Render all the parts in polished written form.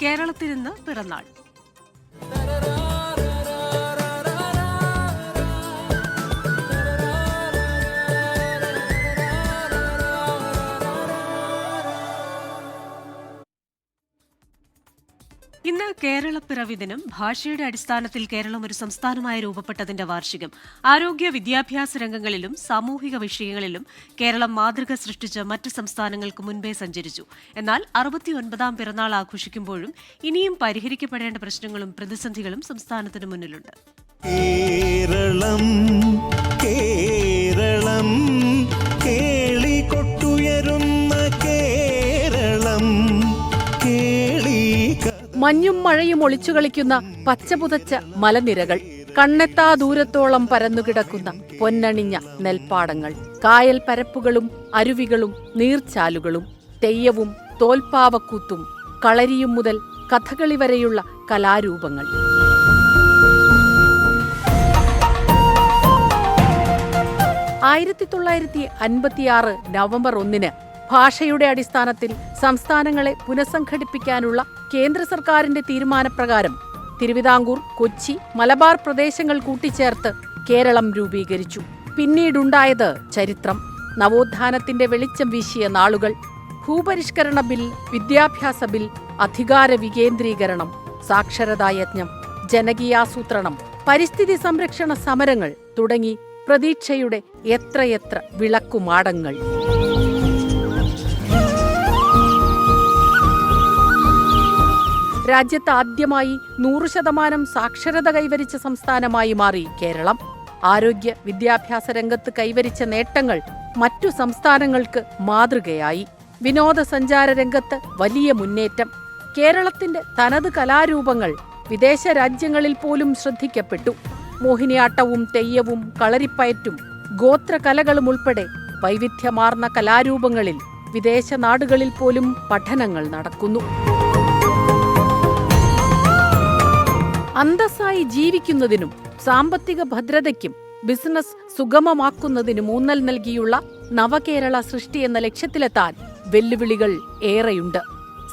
കേരളത്തിൽ ഇന്ന് പിറന്നാൾ. ഇന്ന് കേരളപ്പിറവി ദിനം. ഭാഷയുടെ അടിസ്ഥാനത്തിൽ കേരളം ഒരു സംസ്ഥാനമായി രൂപപ്പെട്ടതിന്റെ വാർഷികം. ആരോഗ്യ വിദ്യാഭ്യാസ രംഗങ്ങളിലും സാമൂഹിക വിഷയങ്ങളിലും കേരളം മാതൃക സൃഷ്ടിച്ച് മറ്റ് സംസ്ഥാനങ്ങൾക്ക് മുൻപേ സഞ്ചരിച്ചു. എന്നാൽ 69ാം പിറന്നാൾ ആഘോഷിക്കുമ്പോഴും ഇനിയും പരിഹരിക്കപ്പെടേണ്ട പ്രശ്നങ്ങളും പ്രതിസന്ധികളും സംസ്ഥാനത്തിന് മുന്നിലുണ്ട്. കേരളം കേരളം കേളികൊട്ടുയരുന്ന കേരളം മഞ്ഞും മഴയും ഒളിച്ചു കളിക്കുന്ന പച്ചപുതച്ച മലനിരകൾ, കണ്ണെത്താ ദൂരത്തോളം പരന്നുകിടക്കുന്ന പൊന്നണിഞ്ഞ നെൽപ്പാടങ്ങൾ, കായൽ പരപ്പുകളും അരുവികളും നീർച്ചാലുകളും, തെയ്യവും തോൽപ്പാവക്കൂത്തും കളരിയും മുതൽ കഥകളി വരെയുള്ള കലാരൂപങ്ങൾ. നവംബർ 1 ഭാഷയുടെ അടിസ്ഥാനത്തിൽ സംസ്ഥാനങ്ങളെ പുനഃസംഘടിപ്പിക്കാനുള്ള കേന്ദ്ര സർക്കാരിന്റെ തീരുമാനപ്രകാരം തിരുവിതാംകൂർ, കൊച്ചി, മലബാർ പ്രദേശങ്ങൾ കൂട്ടിച്ചേർത്ത് കേരളം രൂപീകരിച്ചു. പിന്നീടുണ്ടായത് ചരിത്രം. നവോത്ഥാനത്തിന്റെ വെളിച്ചം വീശിയ നാളുകൾ. ഭൂപരിഷ്കരണ ബിൽ, വിദ്യാഭ്യാസ ബിൽ, അധികാര വികേന്ദ്രീകരണം, സാക്ഷരതാ യജ്ഞം, ജനകീയാസൂത്രണം, പരിസ്ഥിതി സംരക്ഷണ സമരങ്ങൾ തുടങ്ങി പ്രതീക്ഷയുടെ എത്രയെത്ര വിളക്കുമാടങ്ങൾ. രാജ്യത്ത് ആദ്യമായി 100% സാക്ഷരത കൈവരിച്ച സംസ്ഥാനമായി മാറി കേരളം. ആരോഗ്യ വിദ്യാഭ്യാസ രംഗത്ത് കൈവരിച്ച നേട്ടങ്ങൾ മറ്റു സംസ്ഥാനങ്ങൾക്ക് മാതൃകയായി. വിനോദസഞ്ചാര രംഗത്ത് വലിയ മുന്നേറ്റം. കേരളത്തിന്റെ തനത് കലാരൂപങ്ങൾ വിദേശ രാജ്യങ്ങളിൽ പോലും ശ്രദ്ധിക്കപ്പെട്ടു. മോഹിനിയാട്ടവും തെയ്യവും കളരിപ്പയറ്റും ഗോത്രകലകളും ഉൾപ്പെടെ വൈവിധ്യമാർന്ന കലാരൂപങ്ങളിൽ വിദേശ നാടുകളിൽ പോലും പഠനങ്ങൾ നടക്കുന്നു. അന്തസ്സായി ജീവിക്കുന്നതിനും സാമ്പത്തിക ഭദ്രതയ്ക്കും ബിസിനസ് സുഗമമാക്കുന്നതിനും ഊന്നൽ നൽകിയുള്ള നവകേരള സൃഷ്ടി എന്ന ലക്ഷ്യത്തിലെത്താൻ വെല്ലുവിളികൾ ഏറെയുണ്ട്.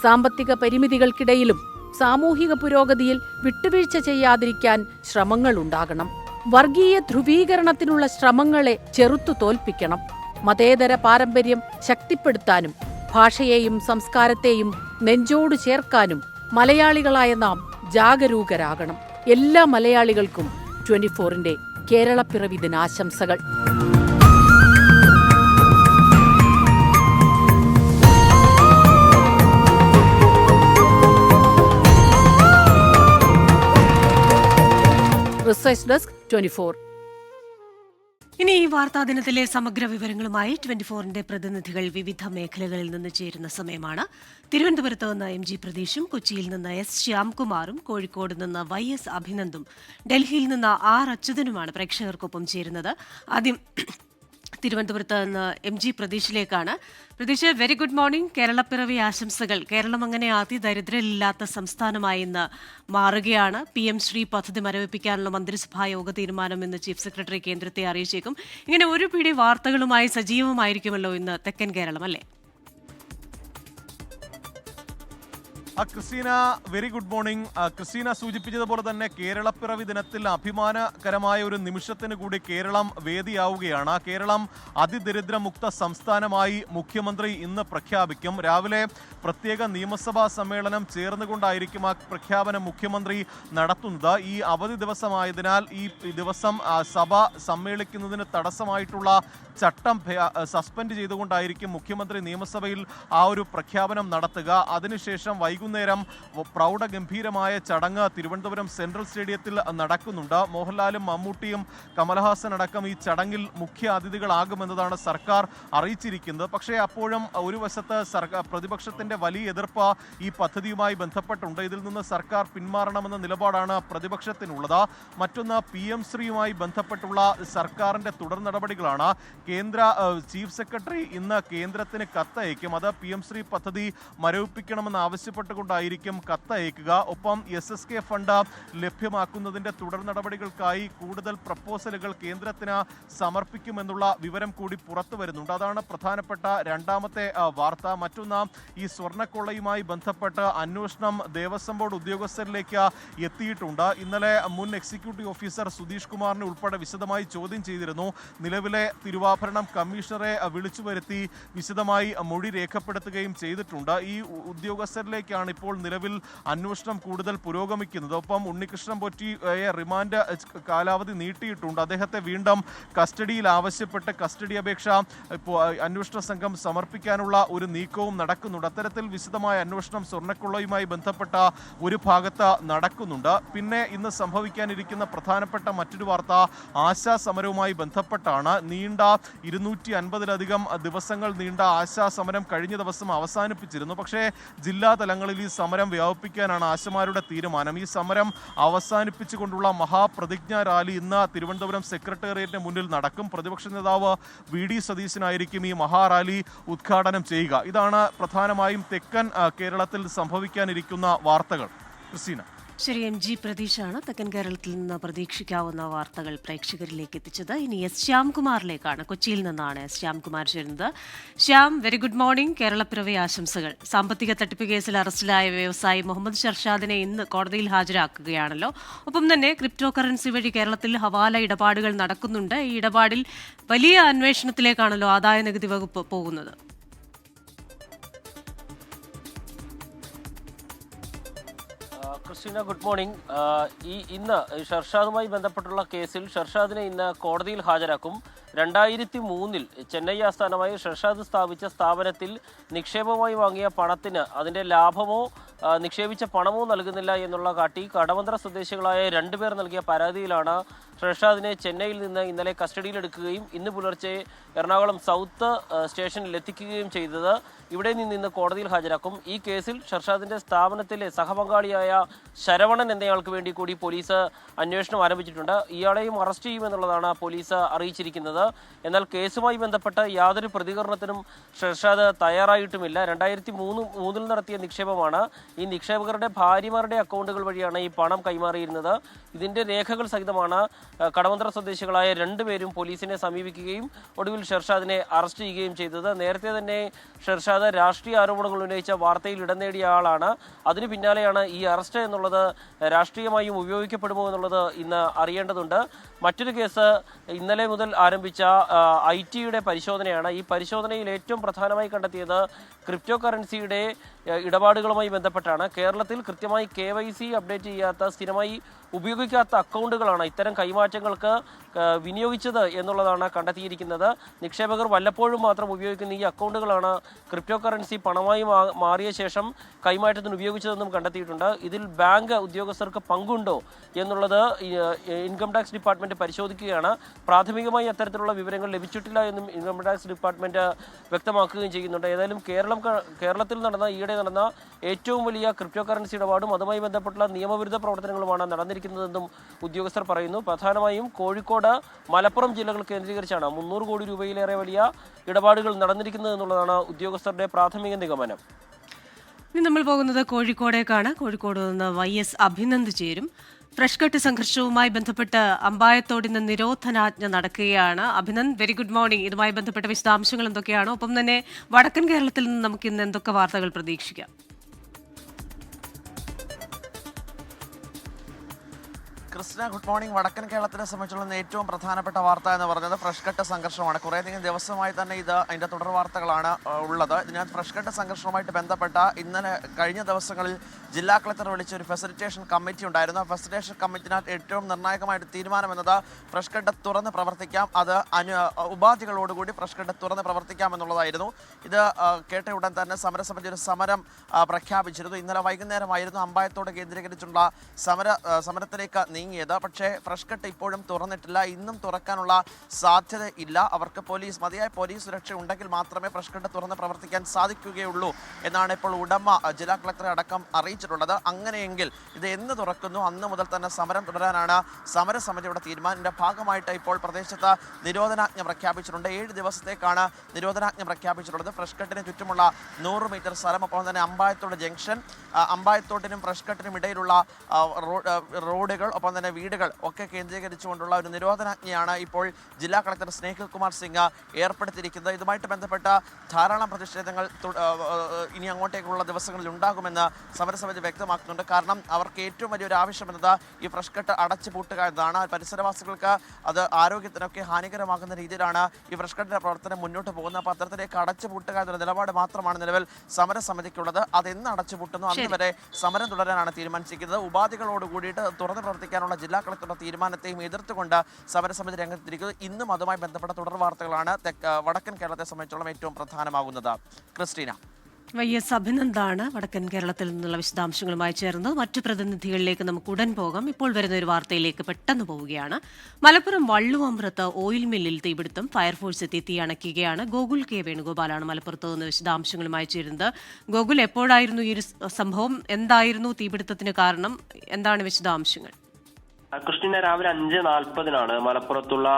സാമ്പത്തിക പരിമിതികൾക്കിടയിലും സാമൂഹിക പുരോഗതിയിൽ വിട്ടുവീഴ്ച ചെയ്യാതിരിക്കാൻ ശ്രമങ്ങളുണ്ടാകണം. വർഗീയ ധ്രുവീകരണത്തിനുള്ള ശ്രമങ്ങളെ ചെറുത്തു തോൽപ്പിക്കണം. മതേതര പാരമ്പര്യം ശക്തിപ്പെടുത്താനും ഭാഷയെയും സംസ്കാരത്തെയും നെഞ്ചോട് ചേർക്കാനും മലയാളികളായ നാം ജാഗരൂകരാകണം. എല്ലാ മലയാളികൾക്കും 24ന്റെ കേരളപ്പിറവി ദിനാശംസകൾ. Research desk 24. ഇനി ഈ വാർത്താ ദിനത്തിലെ സമഗ്ര വിവരങ്ങളുമായി 24ന്റെ പ്രതിനിധികൾ വിവിധ മേഖലകളിൽ നിന്ന് ചേരുന്ന സമയമാണ്. തിരുവനന്തപുരത്ത് നിന്ന് MG പ്രതീഷും, കൊച്ചിയിൽ നിന്ന് S ശ്യാംകുമാറും, കോഴിക്കോട് നിന്ന് YS അഭിനന്ദും, ഡൽഹിയിൽ നിന്ന് R അച്യുതനുമാണ് പ്രേക്ഷകർക്കൊപ്പം ചേരുന്നത്. ആദ്യം തിരുവനന്തപുരത്ത് നിന്ന് MG പ്രതീഷിലേക്കാണ്. Prateesh, very good morning. കേരളപ്പിറവി ആശംസകൾ. കേരളം അങ്ങനെ അതിദരിദ്രരില്ലാത്ത സംസ്ഥാനമായി ഇന്ന് മാറുകയാണ്. PM ശ്രീ പദ്ധതി മരവിപ്പിക്കാനുള്ള മന്ത്രിസഭാ യോഗ തീരുമാനം ഇന്ന് ചീഫ് സെക്രട്ടറി കേന്ദ്രത്തെ അറിയിച്ചേക്കും. ഇങ്ങനെ ഒരു പിടി വാർത്തകളുമായി സജീവമായിരിക്കുമല്ലോ ഇന്ന് തെക്കൻ കേരളം, അല്ലേ? Christina, very good morning. Christina സൂചിപ്പിച്ചതുപോലെ തന്നെ കേരളപ്പിറവി ദിനത്തിൽ അഭിമാനകരമായ ഒരു നിമിഷത്തിന് കൂടി കേരളം വേദിയാവുകയാണ്. കേരളം അതിദരിദ്രമുക്ത സംസ്ഥാനമായി മുഖ്യമന്ത്രി ഇന്ന് പ്രഖ്യാപിക്കും. രാവിലെ പ്രത്യേക നിയമസഭാ സമ്മേളനം ചേർന്നുകൊണ്ടായിരിക്കും ആ പ്രഖ്യാപനം മുഖ്യമന്ത്രി നടത്തുന്നത്. ഈ അവധി ദിവസമായതിനാൽ ഈ ദിവസം സഭ സമ്മേളിക്കുന്നതിന് തടസ്സമായിട്ടുള്ള ചട്ടം സസ്പെൻഡ് ചെയ്തുകൊണ്ടായിരിക്കും മുഖ്യമന്ത്രി നിയമസഭയിൽ ആ ഒരു പ്രഖ്യാപനം നടത്തുക. അതിനുശേഷം വൈകുന്നേരം പ്രൗഢഗംഭീരമായ ചടങ്ങ് തിരുവനന്തപുരം സെൻട്രൽ സ്റ്റേഡിയത്തിൽ നടക്കുന്നുണ്ട്. മോഹൻലാലും മമ്മൂട്ടിയും കമൽഹാസൻ അടക്കം ഈ ചടങ്ങിൽ മുഖ്യ അതിഥികളാകുമെന്നതാണ് സർക്കാർ അറിയിച്ചിരിക്കുന്നത്. പക്ഷേ അപ്പോഴും ഒരു വശത്ത് പ്രതിപക്ഷത്തിന്റെ വലിയ എതിർപ്പ് ഈ പദ്ധതിയുമായി ബന്ധപ്പെട്ടുണ്ട്. ഇതിൽ നിന്ന് സർക്കാർ പിന്മാറണമെന്ന നിലപാടാണ് പ്രതിപക്ഷത്തിനുള്ളത്. മറ്റൊന്ന് PM ശ്രീയുമായി ബന്ധപ്പെട്ടുള്ള സർക്കാരിന്റെ തുടർ നടപടികളാണ്. കേന്ദ്ര ചീഫ് സെക്രട്ടറി ഇന്ന് കേന്ദ്രത്തിന് കത്തയക്കും. അത് PM ശ്രീ പദ്ധതി മരവിപ്പിക്കണമെന്ന് ആവശ്യപ്പെട്ടുകൊണ്ട് ബന്ധപ്പെട്ടുകൊണ്ടായിരിക്കും കത്തയക്കുക. ഒപ്പം SSK ഫണ്ട് ലഭ്യമാക്കുന്നതിന്റെ തുടർ നടപടികൾക്കായി കൂടുതൽ പ്രപ്പോസലുകൾ കേന്ദ്രത്തിന് സമർപ്പിക്കുമെന്നുള്ള വിവരം കൂടി പുറത്തു വരുന്നുണ്ട്. അതാണ് പ്രധാനപ്പെട്ട രണ്ടാമത്തെ വാർത്ത. മറ്റൊന്ന്, ഈ സ്വർണ്ണക്കൊള്ളയുമായി ബന്ധപ്പെട്ട് അന്വേഷണം ദേവസ്വം ബോർഡ് ഉദ്യോഗസ്ഥരിലേക്ക് എത്തിയിട്ടുണ്ട്. ഇന്നലെ മുൻ എക്സിക്യൂട്ടീവ് ഓഫീസർ സുധീഷ് കുമാറിനെ ഉൾപ്പെടെ വിശദമായി ചോദ്യം ചെയ്തിരുന്നു. നിലവിലെ തിരുവാഭരണം കമ്മീഷണറെ വിളിച്ചു വരുത്തി വിശദമായി മൊഴി രേഖപ്പെടുത്തുകയും ചെയ്തിട്ടുണ്ട്. ഈ ഉദ്യോഗസ്ഥരിലേക്കാണ് ഇപ്പോൾ നിലവിൽ അന്വേഷണം കൂടുതൽ പുരോഗമിക്കുന്നത്. ഒപ്പം ഉണ്ണികൃഷ്ണൻ പൊറ്റിയെ റിമാൻഡ് കാലാവധി നീട്ടിയിട്ടുണ്ട്. അദ്ദേഹത്തെ വീണ്ടും കസ്റ്റഡിയിൽ ആവശ്യപ്പെട്ട് കസ്റ്റഡി അപേക്ഷ ഇപ്പോൾ അന്വേഷണ സംഘം സമർപ്പിക്കാനുള്ള ഒരു നീക്കവും നടക്കുന്നുണ്ട്. അത്തരത്തിൽ വിശദമായ അന്വേഷണം സ്വർണ്ണക്കൊള്ളയുമായി ബന്ധപ്പെട്ട ഒരു ഭാഗത്ത് നടക്കുന്നുണ്ട്. പിന്നെ ഇന്ന് സംഭവിക്കാനിരിക്കുന്ന പ്രധാനപ്പെട്ട മറ്റൊരു വാർത്ത ആശാ സമരവുമായി ബന്ധപ്പെട്ടാണ്. നീണ്ട 250-ലധികം ദിവസങ്ങൾ നീണ്ട ആശാ സമരം കഴിഞ്ഞ ദിവസം അവസാനിപ്പിച്ചിരുന്നു. പക്ഷേ ജില്ലാ തലങ്ങളിൽ ഈ സമരം വ്യാപിപ്പിക്കാനാണ് ആശമാരുടെ തീരുമാനം. ഈ സമരം അവസാനിപ്പിച്ചുകൊണ്ടുള്ള മഹാപ്രതിജ്ഞാ റാലി ഇന്ന് തിരുവനന്തപുരം സെക്രട്ടേറിയറ്റിന് മുന്നിൽ നടക്കും. പ്രതിപക്ഷ നേതാവ് VD സതീശനായിരിക്കും ഈ മഹാറാലി ഉദ്ഘാടനം ചെയ്യുക. ഇതാണ് പ്രധാനമായും തെക്കൻ കേരളത്തിൽ സംഭവിക്കാനിരിക്കുന്ന വാർത്തകൾ. ക്രിസ്റ്റീന. ശരി, MG പ്രതീഷാണ് തെക്കൻ കേരളത്തിൽ നിന്ന് പ്രതീക്ഷിക്കാവുന്ന വാർത്തകൾ പ്രേക്ഷകരിലേക്ക് എത്തിച്ചത്. ഇനി ശ്യാംകുമാറിലേക്കാണ്. കൊച്ചിയിൽ നിന്നാണ് ശ്യാംകുമാർ ചേരുന്നത്. Shyam, very good morning. കേരളപ്പിറവി ആശംസകൾ. സാമ്പത്തിക തട്ടിപ്പ് കേസിൽ അറസ്റ്റിലായ വ്യവസായി മുഹമ്മദ് ഷർഷാദിനെ ഇന്ന് കോടതിയിൽ ഹാജരാക്കുകയാണല്ലോ. ഒപ്പം തന്നെ ക്രിപ്റ്റോ കറൻസി വഴി കേരളത്തിൽ ഹവാല ഇടപാടുകൾ നടക്കുന്നുണ്ട്. ഈ ഇടപാടിൽ വലിയ അന്വേഷണത്തിലേക്കാണല്ലോ ആദായ നികുതി വകുപ്പ് പോകുന്നത്. Christina, good morning. ഇന്ന് ഷർഷാദുമായി ബന്ധപ്പെട്ടുള്ള കേസിൽ ഷർഷാദിനെ ഇന്ന് കോടതിയിൽ ഹാജരാക്കും. 2003 ചെന്നൈ ആസ്ഥാനമായി ഷർഷാദ് സ്ഥാപിച്ച സ്ഥാപനത്തിൽ നിക്ഷേപമായി വാങ്ങിയ പണത്തിന് അതിൻ്റെ ലാഭമോ നിക്ഷേപിച്ച പണമോ നൽകുന്നില്ല എന്നുള്ള കാട്ടി കടവന്ത്ര സ്വദേശികളായ 2 പേർ നൽകിയ പരാതിയിലാണ് ഷർഷാദിനെ ചെന്നൈയിൽ നിന്ന് ഇന്നലെ കസ്റ്റഡിയിലെടുക്കുകയും ഇന്ന് പുലർച്ചെ എറണാകുളം സൗത്ത് സ്റ്റേഷനിൽ എത്തിക്കുകയും ചെയ്തത്. ഇവിടെ നിന്ന് ഇന്ന് കോടതിയിൽ ഹാജരാക്കും. ഈ കേസിൽ ഷർഷാദിന്റെ സ്ഥാപനത്തിലെ സഹപങ്കാളിയായ ശരവണൻ എന്നയാൾക്ക് വേണ്ടി കൂടി പോലീസ് അന്വേഷണം ആരംഭിച്ചിട്ടുണ്ട്. ഇയാളെയും അറസ്റ്റ് ചെയ്യുമെന്നുള്ളതാണ് പോലീസ് അറിയിച്ചിരിക്കുന്നത്. എന്നാൽ കേസുമായി ബന്ധപ്പെട്ട് യാതൊരു പ്രതികരണത്തിനും ഷർഷാദ് തയ്യാറായിട്ടുമില്ല. 2003 നടത്തിയ നിക്ഷേപമാണ്. ഈ നിക്ഷേപകരുടെ ഭാര്യമാരുടെ അക്കൗണ്ടുകൾ വഴിയാണ് ഈ പണം കൈമാറിയിരുന്നത്. ഇതിന്റെ രേഖകൾ സഹിതമാണ് കടവന്ത്ര സ്വദേശികളായ 2 പേരും പോലീസിനെ സമീപിക്കുകയും ഒടുവിൽ ഷർഷാദിനെ അറസ്റ്റ് ചെയ്യുകയും ചെയ്തത്. നേരത്തെ തന്നെ ഷർഷാദ് രാഷ്ട്രീയ ആരോപണങ്ങൾ ഉന്നയിച്ച വാർത്തയിൽ ഇടം നേടിയ ആളാണ്. അതിന് പിന്നാലെയാണ് ഈ അറസ്റ്റ് എന്നുള്ളത് രാഷ്ട്രീയമായും ഉപയോഗിക്കപ്പെടുമോ എന്നുള്ളത് ഇന്ന് അറിയേണ്ടതുണ്ട്. മറ്റൊരു കേസ് ഇന്നലെ മുതൽ ആരംഭിച്ച IT-യുടെ പരിശോധനയാണ്. ഈ പരിശോധനയിൽ ഏറ്റവും പ്രധാനമായി കണ്ടെത്തിയത് ക്രിപ്റ്റോ കറൻസിയുടെ ഇടപാടുകളുമായി ബന്ധപ്പെട്ടാണ്. കേരളത്തിൽ കൃത്യമായി KYC അപ്ഡേറ്റ് ചെയ്യാത്ത, സ്ഥിരമായി ഉപയോഗിക്കാത്ത അക്കൗണ്ടുകളാണ് ഇത്തരം കൈമാറ്റങ്ങൾക്ക് വിനിയോഗിച്ചത് എന്നുള്ളതാണ് കണ്ടെത്തിയിരിക്കുന്നത്. നിക്ഷേപകർ വല്ലപ്പോഴും മാത്രം ഉപയോഗിക്കുന്ന ഈ അക്കൗണ്ടുകളാണ് ക്രിപ്റ്റോ കറൻസി പണമായി മാറിയ ശേഷം കൈമാറ്റത്തിന് ഉപയോഗിച്ചതെന്നും കണ്ടെത്തിയിട്ടുണ്ട്. ഇതിൽ ബാങ്ക് ഉദ്യോഗസ്ഥർക്ക് പങ്കുണ്ടോ എന്നുള്ളത് ഇൻകം ടാക്സ് ഡിപ്പാർട്ട്മെന്റ് പരിശോധിക്കുകയാണ്. പ്രാഥമികമായി അത്തരത്തിലുള്ള വിവരങ്ങൾ ലഭിച്ചിട്ടില്ല എന്നും ഇൻകം ടാക്സ് ഡിപ്പാർട്ട്മെന്റ് വ്യക്തമാക്കുകയും ചെയ്യുന്നുണ്ട്. ഏതായാലും കേരളത്തിൽ ഈയിടെ നടന്ന ഏറ്റവും വലിയ ക്രിപ്റ്റോ കറൻസി ഇടപാടും അതുമായി ബന്ധപ്പെട്ടുള്ള നിയമവിരുദ്ധ പ്രവർത്തനങ്ങളുമാണ് നടന്നിരിക്കുന്നതെന്നും ഉദ്യോഗസ്ഥർ പറയുന്നു. പ്രധാനമായും കോഴിക്കോട്, മലപ്പുറം ജില്ലകൾ കേന്ദ്രീകരിച്ചാണ് 300 കോടി രൂപയിലേറെ വലിയ ഇടപാടുകൾ നടന്നിരിക്കുന്നത് എന്നുള്ളതാണ് ഉദ്യോഗസ്ഥരുടെ പ്രാഥമിക നിഗമനം. ഇനി നമ്മൾ പോകുന്നത് കോഴിക്കോടേക്കാണ്. കോഴിക്കോട് നിന്ന് YS അഭിനന്ദ് ചേരും. ഫ്രഷ് കട്ട് സംഘർഷവുമായി ബന്ധപ്പെട്ട് അമ്പായത്തോട് ഇന്ന് നിരോധനാജ്ഞ നടക്കുകയാണ്. Abhinand, very good morning. ഇതുമായി ബന്ധപ്പെട്ട വിശദാംശങ്ങൾ എന്തൊക്കെയാണ്? ഒപ്പം തന്നെ വടക്കൻ കേരളത്തിൽ നിന്ന് നമുക്ക് ഇന്ന് എന്തൊക്കെ വാർത്തകൾ പ്രതീക്ഷിക്കാം? Christina, good morning. വടക്കൻ കേരളത്തിനെ സംബന്ധിച്ചുള്ള ഏറ്റവും പ്രധാനപ്പെട്ട വാർത്ത എന്ന് പറയുന്നത് ഫ്രഷ് കട്ട് സംഘർഷമാണ്. കുറേയധികം ദിവസമായി തന്നെ അതിൻ്റെ തുടർ വാർത്തകളാണ് ഉള്ളത്. ഇതിനകത്ത് ഫ്രഷ് കട്ട് സംഘർഷവുമായിട്ട് ബന്ധപ്പെട്ട ഇന്നലെ കഴിഞ്ഞ ദിവസങ്ങളിൽ ജില്ലാ കളക്ടർ വിളിച്ച ഒരു ഫെസിലിറ്റേഷൻ കമ്മിറ്റി ഉണ്ടായിരുന്നു. ആ ഫെസിലിറ്റേഷൻ കമ്മിറ്റിനകത്ത് ഏറ്റവും നിർണായകമായിട്ട് തീരുമാനമെന്നത് ഫ്രഷ് കട്ട് തുറന്ന് പ്രവർത്തിക്കാം, അത് ഉപാധികളോടുകൂടി ഫ്രഷ് കട്ട് തുറന്ന് പ്രവർത്തിക്കാം എന്നുള്ളതായിരുന്നു. ഇത് കേട്ട ഉടൻ തന്നെ സമരസമിതി ഒരു സമരം പ്രഖ്യാപിച്ചിരുന്നു. ഇന്നലെ വൈകുന്നേരമായിരുന്നു അമ്പായത്തോട് കേന്ദ്രീകരിച്ചുള്ള സമരത്തിലേക്ക് നീങ്ങിയത്. പക്ഷേ ഫ്രഷ് കട്ട് ഇപ്പോഴും തുറന്നിട്ടില്ല. ഇന്നും തുറക്കാനുള്ള സാധ്യത ഇല്ല. അവർക്ക് മതിയായ പോലീസ് സുരക്ഷ ഉണ്ടെങ്കിൽ മാത്രമേ ഫ്രഷ് കട്ട് തുറന്ന് പ്രവർത്തിക്കാൻ സാധിക്കുകയുള്ളൂ എന്നാണ് ഇപ്പോൾ ഉടമ ജില്ലാ കളക്ടറെ അടക്കം അറിയിച്ചിട്ടുള്ളത്. അങ്ങനെയെങ്കിൽ ഇത് എന്ന് തുറക്കുന്നു അന്ന് മുതൽ തന്നെ സമരം തുടരാനാണ് സമരസമിതിയുടെ തീരുമാനം. ഇതിന്റെ ഭാഗമായിട്ട് ഇപ്പോൾ പ്രദേശത്ത് നിരോധനാജ്ഞ പ്രഖ്യാപിച്ചിട്ടുണ്ട്. 7 ദിവസത്തേക്കാണ് നിരോധനാജ്ഞ പ്രഖ്യാപിച്ചിട്ടുള്ളത്. ഫ്രഷ് കട്ടിന് ചുറ്റുമുള്ള 100 മീറ്റർ സ്ഥലം, ഒപ്പം തന്നെ അമ്പായത്തോട് ജംഗ്ഷൻ, അമ്പായത്തോട്ടിനും ഫ്രഷ് കട്ടിനും ഇടയിലുള്ള റോഡുകൾ, ഒപ്പം തന്നെ വീടുകൾ ഒക്കെ കേന്ദ്രീകരിച്ചുകൊണ്ടുള്ള ഒരു നിരോധനാജ്ഞയാണ് ഇപ്പോൾ ജില്ലാ കളക്ടർ സ്നേഹിൽ കുമാർ സിംഗ് ഏർപ്പെടുത്തിയിരിക്കുന്നത്. ഇതുമായിട്ട് ബന്ധപ്പെട്ട ധാരാളം പ്രതിഷേധങ്ങൾ ഇനി അങ്ങോട്ടേക്കുള്ള ദിവസങ്ങളിൽ ഉണ്ടാകുമെന്ന് സമരസമിതി വ്യക്തമാക്കുന്നുണ്ട്. കാരണം അവർക്ക് ഏറ്റവും വലിയൊരു ആവശ്യം എന്നത് ഈ ഫ്രഷ് കട്ട് അടച്ചു പൂട്ടുക എന്നതാണ്. പരിസരവാസികൾക്ക് അത് ആരോഗ്യത്തിനൊക്കെ ഹാനികരമാകുന്ന രീതിയിലാണ് ഈ ഫ്രഷ് കട്ടിന്റെ പ്രവർത്തനം മുന്നോട്ട് പോകുന്നത്. അപ്പോൾ അത്തരത്തിലേക്ക് അടച്ചു പൂട്ടുക എന്ന നിലപാട് മാത്രമാണ് നിലവിൽ സമരസമിതിക്കുള്ളത്. അതെന്ന് അടച്ചു പൂട്ടുന്നു അന്ന് വരെ സമരം തുടരാനാണ് തീരുമാനിച്ചിരിക്കുന്നത്. ഉപാധികളോട് കൂടിയിട്ട് തുറന്ന് പ്രവർത്തിക്കാനുള്ള ജില്ലാ കളക്ടറുടെ തീരുമാനത്തെയും എതിർത്തുകൊണ്ട് സമരസമിതി രംഗത്തിരിക്കുന്നത്. ഇന്നും അതുമായി ബന്ധപ്പെട്ട തുടർ വാർത്തകളാണ് വടക്കൻ കേരളത്തെ സംബന്ധിച്ചോളം ഏറ്റവും പ്രധാനമാകുന്നത്. ക്രിസ്റ്റീന. YS അഭിനന്ദാണ് വടക്കൻ കേരളത്തിൽ നിന്നുള്ള വിശദാംശങ്ങളുമായി ചേർന്നത്. മറ്റു പ്രതിനിധികളിലേക്ക് നമുക്ക് ഉടൻ പോകാം. ഇപ്പോൾ വരുന്ന ഒരു വാർത്തയിലേക്ക് പെട്ടെന്ന് പോവുകയാണ്. മലപ്പുറം വള്ളുവമ്പ്രത്ത് ഓയിൽ മില്ലിൽ തീപിടുത്തം. ഫയർഫോഴ്സ് എത്തി തീ അണയ്ക്കുകയാണ്. ഗോകുൽ കെ വേണുഗോപാലാണ് മലപ്പുറത്ത് നിന്ന് വിശദാംശങ്ങളുമായി ചേരുന്നത്. ഗോകുൽ, എപ്പോഴായിരുന്നു ഈ ഒരു സംഭവം? എന്തായിരുന്നു തീപിടുത്തത്തിന് കാരണം? എന്താണ് വിശദാംശങ്ങൾ? ക്രിസ്റ്റീന, രാവിലെ 5:40 മലപ്പുറത്തുള്ള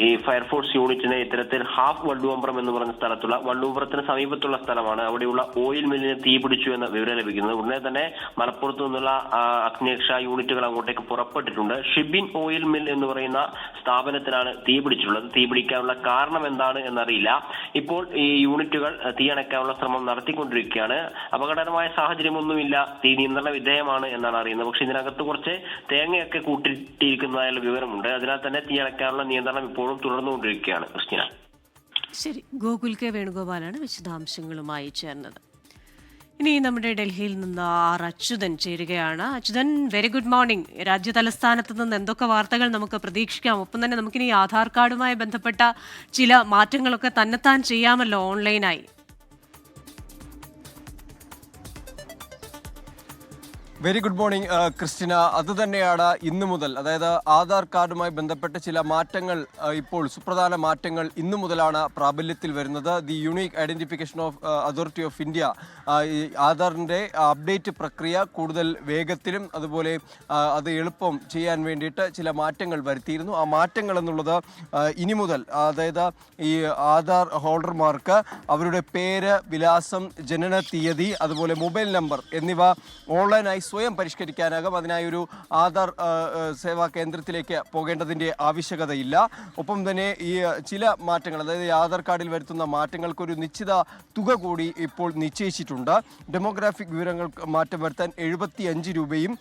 ഈ ഫയർഫോഴ്സ് യൂണിറ്റിനെ ഇത്തരത്തിൽ ഹാഫ് വള്ളുവമ്പ്രം എന്ന് പറഞ്ഞ സ്ഥലത്തുള്ള വള്ളുവമ്പ്രത്തിന് സമീപത്തുള്ള സ്ഥലമാണ്. അവിടെയുള്ള ഓയിൽ മില്ലിന് തീ പിടിച്ചു എന്ന വിവരം ലഭിക്കുന്നത്. ഉടനെ തന്നെ മലപ്പുറത്തു നിന്നുള്ള അഗ്നിരക്ഷാ യൂണിറ്റുകൾ അങ്ങോട്ടേക്ക് പുറപ്പെട്ടിട്ടുണ്ട്. ഷിബിൻ ഓയിൽ മിൽ എന്ന് പറയുന്ന സ്ഥാപനത്തിനാണ് തീ പിടിച്ചിട്ടുള്ളത്. തീ പിടിക്കാനുള്ള കാരണം എന്താണ് എന്നറിയില്ല. ഇപ്പോൾ ഈ യൂണിറ്റുകൾ തീ അണയ്ക്കാനുള്ള ശ്രമം നടത്തിക്കൊണ്ടിരിക്കുകയാണ്. അപകടകരമായ സാഹചര്യമൊന്നുമില്ല, തീ നിയന്ത്രണ വിധേയമാണ് എന്നാണ് അറിയുന്നത്. പക്ഷെ ഇതിനകത്ത് കുറച്ച് തേങ്ങയൊക്കെ കൂട്ടിയിട്ടിരിക്കുന്നതായുള്ള വിവരമുണ്ട്. അതിനാൽ തന്നെ തീ അണയ്ക്കാനുള്ള നിയന്ത്രണം ഇപ്പോഴും തുടർന്നുകൊണ്ടിരിക്കുകയാണ്. ക്രിസ്റ്റീന. ശരി, ഗോകുൽ കെ വേണുഗോപാലാണ് വിശദാംശങ്ങളുമായി ചേർന്നത്. ഇനി നമ്മുടെ ഡൽഹിയിൽ നിന്ന് അച്യുതൻ ചേരുകയാണ്. Achuthan, very good morning. രാജ്യ തലസ്ഥാനത്ത് നിന്ന് എന്തൊക്കെ വാർത്തകൾ നമുക്ക് പ്രതീക്ഷിക്കാം? ഒപ്പം തന്നെ നമുക്കിനി ആധാർ കാർഡുമായി ബന്ധപ്പെട്ട ചില മാറ്റങ്ങളൊക്കെ തന്നെത്താൻ ചെയ്യാമല്ലോ ഓൺലൈനായി. Very good morning Christina. അതുതന്നെയാണ് ഇന്നു മുതൽ, അതായത് ആധാർ കാർഡുമായി ബന്ധപ്പെട്ട ചില മാറ്റങ്ങൾ, ഇപ്പോൾ സുപ്രധാന മാറ്റങ്ങൾ ഇന്നു മുതലാണ് പ്രാബല്യത്തിൽ വരുന്നത്. The unique identification of authority of India ഈ ആധാറിൻ്റെ അപ്ഡേറ്റ് പ്രക്രിയ കൂടുതൽ വേഗത്തിലും അതുപോലെ അത് എളുപ്പം ചെയ്യാൻ വേണ്ടിയിട്ട് ചില മാറ്റങ്ങൾ വരുത്തിയിരുന്നു. ആ മാറ്റങ്ങൾ എന്നുള്ളത് ഇനി മുതൽ, അതായത് ഈ ആധാർ ഹോൾഡർമാർക്ക് അവരുടെ പേര്, വിലാസം, ജനന തീയതി, അതുപോലെ മൊബൈൽ നമ്പർ എന്നിവ ഓൺലൈനായി സ്വയം പരിഷ്കരിക്കാനാകും. അതിനായി ഒരു ആധാർ സേവാ കേന്ദ്രത്തിലേക്ക് പോകേണ്ടതിൻ്റെ ആവശ്യകതയില്ല. ഒപ്പം തന്നെ ഈ ചില മാറ്റങ്ങൾ, അതായത് ഈ ആധാർ കാർഡിൽ വരുത്തുന്ന മാറ്റങ്ങൾക്കൊരു നിശ്ചിത തുക കൂടി ഇപ്പോൾ നിശ്ചയിച്ചിട്ടുണ്ട്. ഡെമോഗ്രാഫിക് വിവരങ്ങൾ മാറ്റം വരുത്താൻ 75 രൂപയും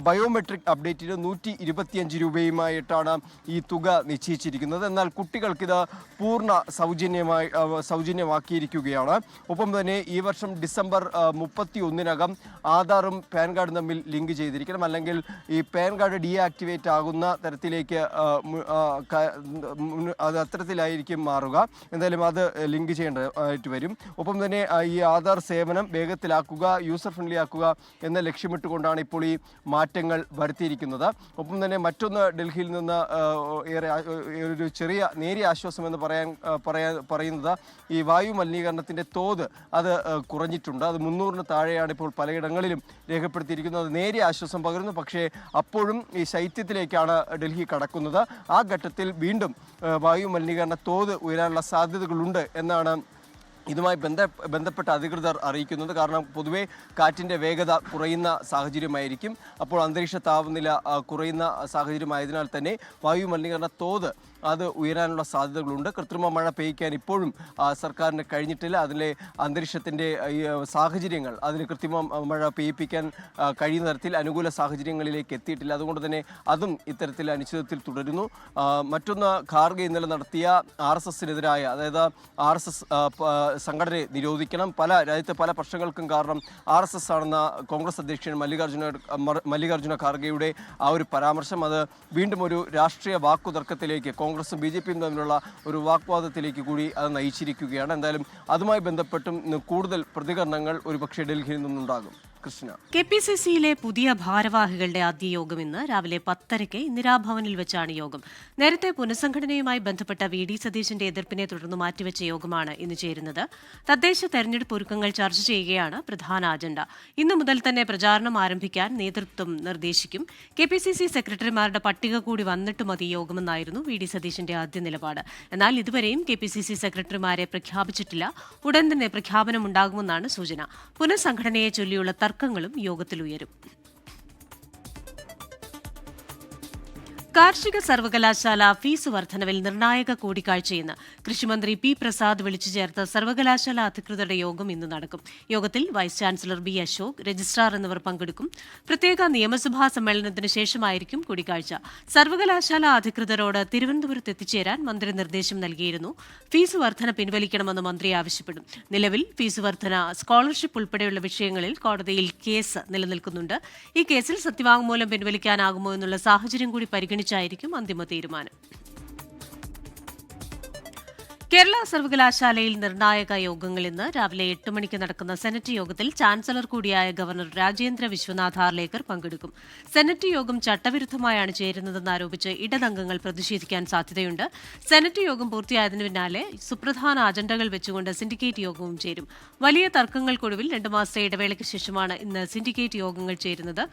ബയോമെട്രിക് അപ്ഡേറ്റിന് 125 രൂപയുമായിട്ടാണ് ഈ തുക നിശ്ചയിച്ചിരിക്കുന്നത്. എന്നാൽ കുട്ടികൾക്കിത് പൂർണ്ണ സൗജന്യമാക്കിയിരിക്കുകയാണ്. ഒപ്പം തന്നെ ഈ വർഷം ഡിസംബർ 31-നകം ആധാറും പാൻ കാർഡും തമ്മിൽ ലിങ്ക് ചെയ്തിരിക്കണം. അല്ലെങ്കിൽ ഈ പാൻ കാർഡ് ഡീആക്ടിവേറ്റ് ആകുന്ന തരത്തിലേക്ക് അത് അത്തരത്തിലായിരിക്കും മാറുക. എന്തായാലും അത് ലിങ്ക് ചെയ്യേണ്ടതായിട്ട് വരും. ഒപ്പം തന്നെ ഈ ആധാർ സേവനം വേഗത്തിലാക്കുക, യൂസർ ഫ്രണ്ട്ലി ആക്കുക എന്ന ലക്ഷ്യമിട്ടുകൊണ്ടാണ് ഇപ്പോൾ ഈ മാറ്റങ്ങൾ വരുത്തിയിരിക്കുന്നത്. ഒപ്പം തന്നെ മറ്റൊന്ന്, ഡൽഹിയിൽ നിന്ന് ഏറെ ഒരു നേരിയ ആശ്വാസം എന്ന് പറയുന്നത് ഈ വായു മലിനീകരണത്തിൻ്റെ തോത് അത് കുറഞ്ഞിട്ടുണ്ട്. അത് 300-ന് താഴെയാണ് ഇപ്പോൾ പലയിടങ്ങളിലും രേഖപ്പെടുത്തിയിരിക്കുന്നത്. നേരിയ ആശ്വാസം പകരുന്നു. പക്ഷേ അപ്പോഴും ഈ ശൈത്യത്തിലേക്കാണ് ഡൽഹി കടക്കുന്നത്. ആ ഘട്ടത്തിൽ വീണ്ടും വായു മലിനീകരണ തോത് ഉയരാനുള്ള സാധ്യതകളുണ്ട് എന്നാണ് ഇതുമായി ബന്ധപ്പെട്ട അധികൃതർ അറിയിക്കുന്നത്. കാരണം പൊതുവെ കാറ്റിൻ്റെ വേഗത കുറയുന്ന സാഹചര്യമായിരിക്കും. അപ്പോൾ അന്തരീക്ഷ താപനില കുറയുന്ന സാഹചര്യമായതിനാൽ തന്നെ വായു മലിനീകരണ തോത് അത് ഉയരാനുള്ള സാധ്യതകളുണ്ട്. കൃത്രിമ മഴ പെയ്യ്ക്കാൻ ഇപ്പോഴും സർക്കാരിന് കഴിഞ്ഞിട്ടില്ല. അതിലെ അന്തരീക്ഷത്തിൻ്റെ സാഹചര്യങ്ങൾ അതിന് കൃത്രിമ മഴ പെയ്യിപ്പിക്കാൻ കഴിയുന്ന തരത്തിൽ അനുകൂല സാഹചര്യങ്ങളിലേക്ക് എത്തിയിട്ടില്ല. അതുകൊണ്ട് തന്നെ അതും ഇത്തരത്തിൽ അനിശ്ചിതത്വത്തിൽ തുടരുന്നു. മറ്റൊന്ന്, ഖാർഗെ ഇന്നലെ നടത്തിയ RSSനെതിരായ, അതായത് RSS സംഘടനയെ നിരോധിക്കണം, രാജ്യത്തെ പല പ്രശ്നങ്ങൾക്കും കാരണം RSS ആണെന്ന കോൺഗ്രസ് അധ്യക്ഷൻ മല്ലികാർജുന ഖാർഗെയുടെ ആ ഒരു പരാമർശം, അത് വീണ്ടും ഒരു രാഷ്ട്രീയ വാക്കുതർക്കത്തിലേക്ക്, കോൺഗ്രസും BJPയും തമ്മിലുള്ള ഒരു വാഗ്വാദത്തിലേക്ക് കൂടി അത് നയിച്ചിരിക്കുകയാണ്. എന്തായാലും അതുമായി ബന്ധപ്പെട്ടും കൂടുതൽ പ്രതികരണങ്ങൾ ഒരുപക്ഷെ ഡൽഹിയിൽ നിന്നുണ്ടാകും. കൃഷ്ണ. KPCCയിലെ പുതിയ ഭാരവാഹികളുടെ ആദ്യ യോഗം ഇന്ന് രാവിലെ 10:30 ഇന്ദിരാഭവനിൽ വെച്ചാണ് യോഗം. നേരത്തെ പുനഃസംഘടനയുമായി ബന്ധപ്പെട്ട VD സതീശന്റെ എതിർപ്പിനെ തുടർന്ന് മാറ്റിവെച്ച യോഗമാണ് ഇന്ന് ചേരുന്നത്. തദ്ദേശ തെരഞ്ഞെടുപ്പ് ഒരുക്കങ്ങൾ ചർച്ച ചെയ്യുകയാണ് പ്രധാന അജണ്ട. ഇന്നു മുതൽ തന്നെ പ്രചാരണം ആരംഭിക്കാൻ നേതൃത്വം നിർദ്ദേശിക്കും. KPCC സെക്രട്ടറിമാരുടെ പട്ടിക കൂടി വന്നിട്ട് മതി യോഗമെന്നായിരുന്നു VD സതീശന്റെ ആദ്യ നിലപാട്. എന്നാൽ ഇതുവരെയും KPCC സെക്രട്ടറിമാരെ പ്രഖ്യാപിച്ചിട്ടില്ല. ഉടൻ തന്നെ പ്രഖ്യാപനമുണ്ടാകുമെന്നാണ് സൂചന. പുനഃസംഘടനയെ ചൊല്ലിയുള്ള തർക്കങ്ങളും യോഗത്തിലുയരും. കാർഷിക സർവകലാശാല ഫീസ് വർധനവിൽ നിർണായക കൂടിക്കാഴ്ചയെന്ന് കൃഷിമന്ത്രി P. പ്രസാദ് വിളിച്ചു ചേർത്ത സർവകലാശാല അധികൃതരുടെ യോഗം ഇന്ന് നടക്കും. യോഗത്തിൽ vice chancellor B. Ashok, registrar എന്നിവർ പങ്കെടുക്കും. പ്രത്യേക നിയമസഭാ സമ്മേളനത്തിന് ശേഷമായിരിക്കും കൂടിക്കാഴ്ച. സർവകലാശാല അധികൃതരോട് തിരുവനന്തപുരത്ത് എത്തിച്ചേരാൻ മന്ത്രി നിർദ്ദേശം നൽകിയിരുന്നു. ഫീസ് വർധന പിൻവലിക്കണമെന്ന് മന്ത്രി ആവശ്യപ്പെടും. നിലവിൽ ഫീസ് വർധന, സ്കോളർഷിപ്പ് ഉൾപ്പെടെയുള്ള വിഷയങ്ങളിൽ കോടതിയിൽ കേസ് നിലനിൽക്കുന്നുണ്ട്. ഈ കേസിൽ സത്യവാങ്മൂലം പിൻവലിക്കാനാകുമോ എന്നുള്ള സാഹചര്യം കൂടി പരിഗണിച്ചായിരിക്കും അന്തിമ തീരുമാനം. കേരള സർവകലാശാലയിൽ നിർണായക യോഗങ്ങൾ ഇന്ന് രാവിലെ 8 മണിക്ക് നടക്കുന്ന സെനറ്റ് യോഗത്തിൽ ചാൻസലർ കൂടിയായ ഗവർണർ രാജേന്ദ്ര വിശ്വനാഥ് ഹാർലേക്കർ പങ്കെടുക്കും. സെനറ്റ് യോഗം ചട്ടവിരുദ്ധമായാണ് ചേരുന്നതെന്നാരോപിച്ച് ഇടതംഗങ്ങൾ പ്രതിഷേധിക്കാൻ സാധ്യതയുണ്ട്. സെനറ്റ് യോഗം പൂർത്തിയായതിനു പിന്നാലെ സുപ്രധാന അജണ്ടകൾ വെച്ചുകൊണ്ട് സിൻഡിക്കേറ്റ് യോഗവും ചേരും. വലിയ തർക്കങ്ങൾക്കൊടുവിൽ 2 മാസത്തെ ഇടവേളയ്ക്ക് ശേഷമാണ് ഇന്ന് സിൻഡിക്കേറ്റ് യോഗങ്ങൾ ചേരുന്നത്.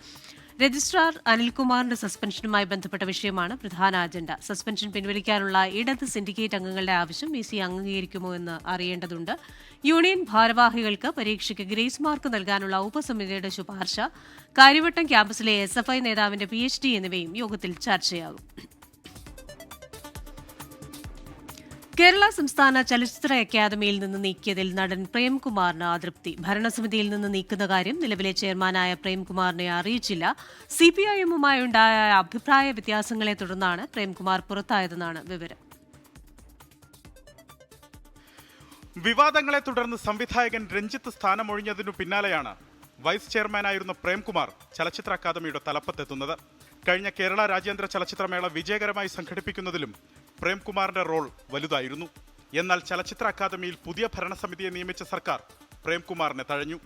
രജിസ്ട്രാർ അനിൽകുമാറിന്റെ സസ്പെൻഷനുമായി ബന്ധപ്പെട്ട വിഷയമാണ് പ്രധാന അജണ്ട. സസ്പെൻഷൻ പിൻവലിക്കാനുള്ള ഇടത് സിൻഡിക്കേറ്റ് അംഗങ്ങളുടെ ആവശ്യം VC അംഗീകരിക്കുമോ എന്ന് അറിയേണ്ടതുണ്ട്. യൂണിയൻ ഭാരവാഹികൾക്ക് പരീക്ഷയ്ക്ക് ഗ്രേസ് മാർക്ക് നൽകാനുള്ള ഉപസമിതിയുടെ ശുപാർശ, കാര്യവട്ടം ക്യാമ്പസിലെ SFI നേതാവിന്റെ PhD എന്നിവയും യോഗത്തിൽ ചർച്ചയാകും. കേരള സംസ്ഥാന ചലച്ചിത്ര അക്കാദമിയിൽ നിന്ന് നീക്കിയതിൽ നടൻ പ്രേംകുമാറിന് അതൃപ്തി. ഭരണസമിതിയിൽ നിന്ന് നീക്കുന്ന കാര്യം നിലവിലെ ചെയർമാനായ പ്രേംകുമാറിനെ അറിയിച്ചില്ല. CPIM-യുമായുണ്ടായ അഭിപ്രായ വ്യത്യാസങ്ങളെ തുടർന്നാണ് പ്രേംകുമാർ പുറത്തായതെന്നാണ് വിവരം. വിവാദങ്ങളെ തുടർന്ന് സംവിധായകൻ രഞ്ജിത്ത് സ്ഥാനമൊഴിഞ്ഞതിനു പിന്നാലെയാണ് വൈസ് ചെയർമാനായിരുന്ന പ്രേംകുമാർ ചലച്ചിത്ര അക്കാദമിയുടെ തലപ്പത്തെത്തുന്നത്. കഴിഞ്ഞ കേരള രാജ്യാന്തര ചലച്ചിത്രമേള വിജയകരമായി സംഘടിപ്പിക്കുന്നതിലും പ്രേംകുമാറിന്റെ റോൾ വലുതായിരുന്നു. എന്നാൽ ചലച്ചിത്ര അക്കാദമിയിൽ പുതിയ ഭരണസമിതിയെ നിയമിച്ച സർക്കാർ പ്രേംകുമാറിനെ തഴഞ്ഞു.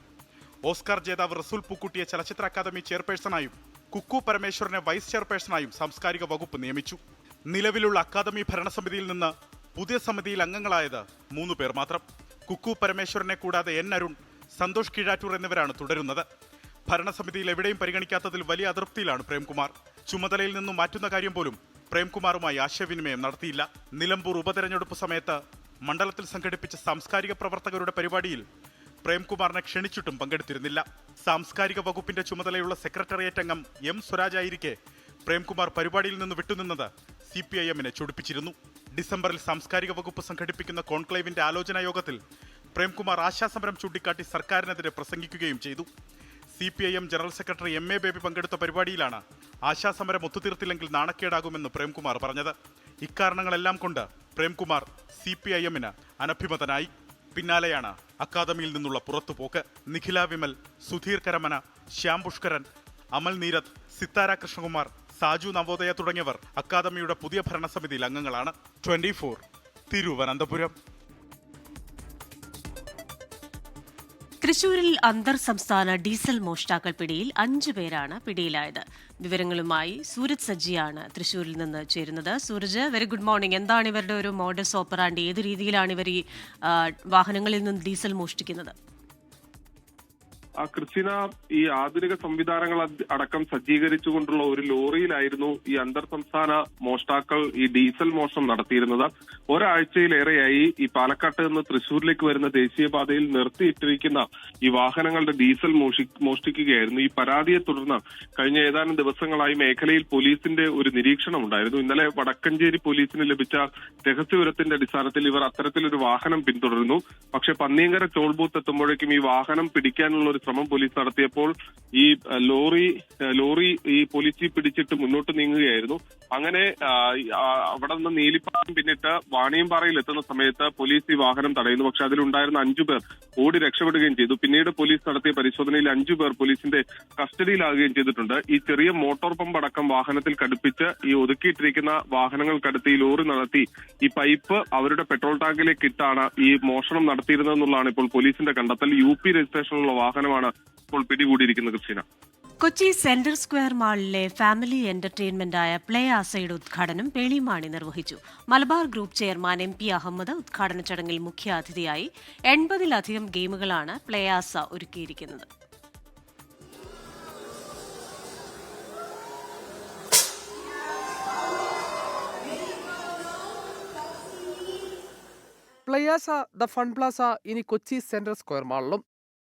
ഓസ്കാർ ജേതാവ് റസൂൽ പൂക്കുട്ടിയെ ചലച്ചിത്ര അക്കാദമി ചെയർപേഴ്സണായും കുക്കു പരമേശ്വരനെ വൈസ് ചെയർപേഴ്സണായും സാംസ്കാരിക വകുപ്പ് നിയമിച്ചു. നിലവിലുള്ള അക്കാദമി ഭരണസമിതിയിൽ നിന്ന് പുതിയ സമിതിയിൽ അംഗങ്ങളായത് 3 പേർ മാത്രം. കുക്കു പരമേശ്വരനെ കൂടാതെ N. അരുൺ, സന്തോഷ് കീഴാറ്റൂർ എന്നിവരാണ് തുടരുന്നത്. ഭരണസമിതിയിൽ എവിടെയും പരിഗണിക്കാത്തതിൽ വലിയ അതൃപ്തിയിലാണ് പ്രേംകുമാർ. ചുമതലയിൽ നിന്നും മാറ്റുന്ന കാര്യം പോലും പ്രേംകുമാറുമായി ആശയവിനിമയം നടത്തിയില്ല. നിലമ്പൂർ ഉപതെരഞ്ഞെടുപ്പ് സമയത്ത് മണ്ഡലത്തിൽ സംഘടിപ്പിച്ച സാംസ്കാരിക പ്രവർത്തകരുടെ പരിപാടിയിൽ പ്രേംകുമാറിനെ ക്ഷണിച്ചിട്ടും പങ്കെടുത്തിരുന്നില്ല. സാംസ്കാരിക വകുപ്പിന്റെ ചുമതലയുള്ള സെക്രട്ടേറിയറ്റ് അംഗം M. സ്വരാജായിരിക്കെ പ്രേംകുമാർ പരിപാടിയിൽ നിന്ന് വിട്ടുനിന്നത് CPIM-നെ ചൊടിപ്പിച്ചിരുന്നു. ഡിസംബറിൽ സാംസ്കാരിക വകുപ്പ് സംഘടിപ്പിക്കുന്ന കോൺക്ലേവിന്റെ ആലോചനാ യോഗത്തിൽ പ്രേംകുമാർ ആശാസമരം ചൂണ്ടിക്കാട്ടി സർക്കാരിനെതിരെ പ്രസംഗിക്കുകയും ചെയ്തു. CPIM general secretary MA baby പങ്കെടുത്ത പരിപാടിയിലാണ് ആശാസമരം ഒത്തുതീർത്തില്ലെങ്കിൽ നാണക്കേടാകുമെന്ന് പ്രേംകുമാർ പറഞ്ഞത്. ഇക്കാരണങ്ങളെല്ലാം കൊണ്ട് പ്രേംകുമാർ CPIM-ന് അനഭിമതനായി. പിന്നാലെയാണ് അക്കാദമിയിൽ നിന്നുള്ള പുറത്തുപോക്ക്. നിഖില വിമൽ, സുധീർ കരമന, ശ്യാം പുഷ്കരൻ, അമൽ നീരത്, സിത്താര കൃഷ്ണകുമാർ, സാജു നവോദയ തുടങ്ങിയവർ അക്കാദമിയുടെ പുതിയ ഭരണസമിതിയിൽ അംഗങ്ങളാണ്. 24 തിരുവനന്തപുരം. തൃശൂരിൽ അന്തർ സംസ്ഥാന ഡീസൽ മോഷ്ടാക്കൾ പിടിയിൽ 5 പേരാണ് പിടിയിലായത്. വിവരങ്ങളുമായി സൂരജ് സജ്ജിയാണ് തൃശൂരിൽ നിന്ന് ചേരുന്നത്. Suraj, very good morning. എന്താണ് ഇവരുടെ ഒരു മോഡസ് ഓപ്പറാൻഡി? ഏത് രീതിയിലാണ് ഇവർ ഈ വാഹനങ്ങളിൽ നിന്ന് ഡീസൽ മോഷ്ടിക്കുന്നത്? ക്രിസ്റ്റീന, ഈ ആധുനിക സംവിധാനങ്ങൾ അടക്കം സജ്ജീകരിച്ചുകൊണ്ടുള്ള ഒരു ലോറിയിലായിരുന്നു ഈ അന്തർ സംസ്ഥാന മോഷ്ടാക്കൾ ഈ ഡീസൽ മോഷണം നടത്തിയിരുന്നത്. ഒരാഴ്ചയിലേറെയായി ഈ പാലക്കാട്ട് നിന്ന് തൃശ്ശൂരിലേക്ക് വരുന്ന ദേശീയപാതയിൽ നിർത്തിയിട്ടിരിക്കുന്ന ഈ വാഹനങ്ങളുടെ ഡീസൽ മോഷ്ടിക്കുകയായിരുന്നു. ഈ പരാതിയെ തുടർന്ന് കഴിഞ്ഞ ഏതാനും ദിവസങ്ങളായി മേഖലയിൽ പോലീസിന്റെ ഒരു നിരീക്ഷണം ഉണ്ടായിരുന്നു. ഇന്നലെ വടക്കഞ്ചേരി പോലീസിന് ലഭിച്ച രഹസ്യവിവരത്തിന്റെ അടിസ്ഥാനത്തിൽ ഇവർ അത്തരത്തിലൊരു വാഹനം പിന്തുടരുന്നു. പക്ഷെ പന്നിയങ്കര ടോൾ ബൂത്ത് എത്തുമ്പോഴേക്കും ഈ വാഹനം പിടിക്കാനുള്ള ഒരു ശ്രമം പോലീസ് നടത്തിയപ്പോൾ ഈ ലോറി ഈ പോലീസ് പിടിച്ചിട്ട് മുന്നോട്ട് നീങ്ങുകയായിരുന്നു. അങ്ങനെ അവിടെ നിന്ന് നീലിപ്പാലം പിന്നിട്ട് വാണിയമ്പാറയിൽ എത്തുന്ന സമയത്ത് പോലീസ് ഈ വാഹനം തടയുന്നു. പക്ഷെ അതിലുണ്ടായിരുന്ന 5 പേർ ഓടി രക്ഷപ്പെടുകയും ചെയ്തു. പിന്നീട് പോലീസ് നടത്തിയ പരിശോധനയിൽ 5 പേർ പോലീസിന്റെ കസ്റ്റഡിയിലാകുകയും ചെയ്തിട്ടുണ്ട്. ഈ ചെറിയ മോട്ടോർ പമ്പ് അടക്കം വാഹനത്തിൽ ഘടിപ്പിച്ച് ഈ ഒതുക്കിയിട്ടിരിക്കുന്ന വാഹനങ്ങൾക്കടുത്ത് ഈ ലോറി നടത്തി ഈ പൈപ്പ് അവരുടെ പെട്രോൾ ടാങ്കിലേക്ക് ഇട്ടാണ് ഈ മോഷണം നടത്തിയിരുന്നതെന്നുള്ളതാണ് ഇപ്പോൾ പോലീസിന്റെ കണ്ടെത്തൽ. UP രജിസ്ട്രേഷനുള്ള വാഹനമാണ് പേരെയുമാണ് ഇപ്പോൾ പിടികൂടിയിരിക്കുന്നത് ക്രിസ്റ്റീന. കൊച്ചി സെൻട്രൽ സ്ക്വയർ മാളിലെ ഫാമിലി എന്റർടൈൻമെന്റായ പ്ലേ ആസയുടെ ഉദ്ഘാടനം പേളിമാണി നിർവഹിച്ചു. Malabar group chairman MP Ahammed ഉദ്ഘാടന ചടങ്ങിൽ മുഖ്യാതിഥിയായി. 80-ലധികം ഗെയിമുകളാണ് പ്ലേ ആസ ഒരുക്കിയിരിക്കുന്നത്. പ്ലയാസ ദ ഫൺ പ്ലാസ ഇനി കൊച്ചി സെൻട്രൽ സ്ക്വയർ മാളിലും